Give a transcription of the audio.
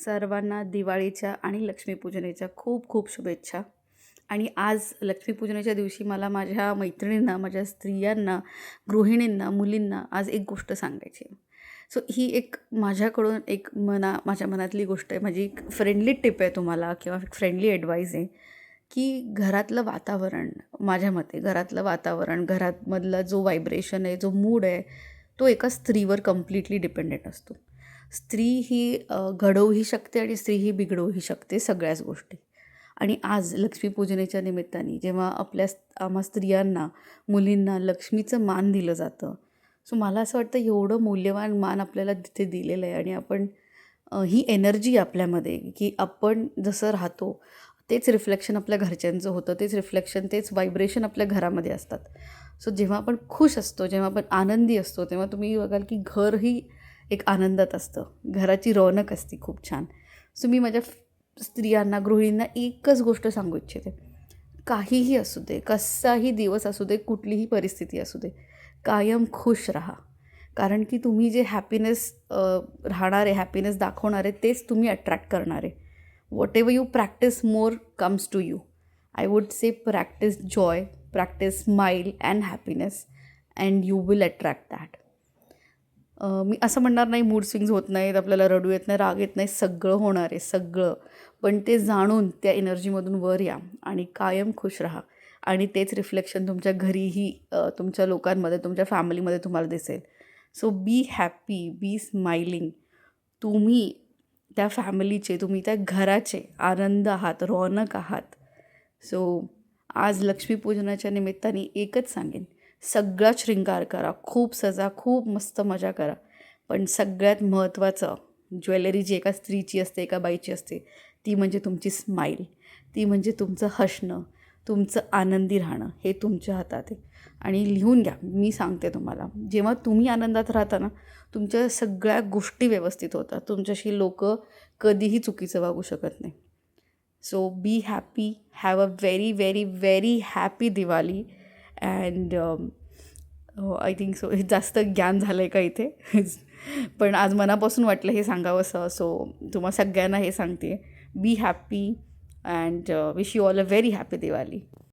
सर्वांना दिवाळीच्या आणि लक्ष्मीपूजनेच्या खूप खूप शुभेच्छा. आणि आज लक्ष्मीपूजनाच्या दिवशी मला माझ्या मैत्रिणींना, माझ्या स्त्रियांना, गृहिणींना, मुलींना आज एक गोष्ट सांगायची आहे. सो ही एक माझ्याकडून एक माझ्या मनातली गोष्ट आहे. माझी एक फ्रेंडली टिप आहे तुम्हाला किंवा एक फ्रेंडली ॲडवाईस आहे, की घरातलं वातावरण, माझ्या मते घरातलं वातावरण, घरामधला जो व्हायब्रेशन आहे, जो मूड आहे, तो एका स्त्रीवर कम्प्लिटली डिपेंडेंट असतो. स्त्री ही घडवूही शकते आणि स्त्री ही बिघडवूही शकते सगळ्याच गोष्टी. आणि आज लक्ष्मीपूजनेच्या निमित्ताने जेव्हा आम्हा स्त्रियांना, मुलींना लक्ष्मीचं मान दिलं जातं, सो मला असं वाटतं एवढं मौल्यवान मान आपल्याला तिथे दिलेलं आहे. आणि आपण ही एनर्जी आपल्यामध्ये, की आपण जसं राहतो तेच रिफ्लेक्शन आपल्या घरच्यांचं होतं, तेच रिफ्लेक्शन, तेच व्हायब्रेशन आपल्या घरामध्ये असतात. सो जेव्हा आपण खुश असतो, जेव्हा आपण आनंदी असतो, तेव्हा तुम्ही बघाल की घरही एक आनंदात असतं, घराची रौनक असते खूप छान. सो मी माझ्या स्त्रियांना, गृहिणींना एकच गोष्ट सांगू इच्छिते. काहीही असू दे, कसाही दिवस असू दे, कुठलीही परिस्थिती असू दे, कायम खुश राहा. कारण की तुम्ही जे हॅपीनेस राहणारे, हॅपीनेस दाखवणारे तेच तुम्ही अट्रॅक्ट करणारे. Whatever you practise more comes to you. I would say practise joy, practise smile and happiness and you will attract that. मी असं म्हणणार नाही मूड स्विंग्स होत नाहीत, आपल्याला रडू येत नाही, राग येत नाही, सगळं होणार आहे सगळं. पण ते जाणून त्या एनर्जीमधून वर या आणि कायम खुश राहा. आणि तेच रिफ्लेक्शन तुमच्या घरीही, तुमच्या लोकांमध्ये, तुमच्या फॅमिलीमध्ये तुम्हाला दिसेल. So be happy, B smiling. तुम्ही त्या फॅमिलीचे, तुम्ही त्या घराचे आनंद आहात, रौनक आहात. सो आज लक्ष्मीपूजनाच्या निमित्ताने एकच सांगेन, सगळा शृंगार करा, खूप सजा, खूप मस्त मजा करा. पण सगळ्यात महत्त्वाचं, ज्वेलरी जी एका स्त्रीची असते, एका बाईची असते, ती म्हणजे तुमची स्माईल, ती म्हणजे तुमचं हसणं, तुमचं आनंदी राहणं. हे तुमच्या हातात आहे. आणि लिहून घ्या, मी सांगते तुम्हाला, जेव्हा तुम्ही आनंदात राहता ना, तुमच्या सगळ्या गोष्टी व्यवस्थित होतात. तुमच्याशी लोकं कधीही चुकीचं वागू शकत नाही. So be happy, have a very very very happy Diwali. And I think so हे जास्त ज्ञान झालं आहे का इथे. पण आज मनापासून वाटलं हे सांगावंसं. सो तुम्हा सगळ्यांना हे सांगते, be happy and wish you all a very happy Diwali.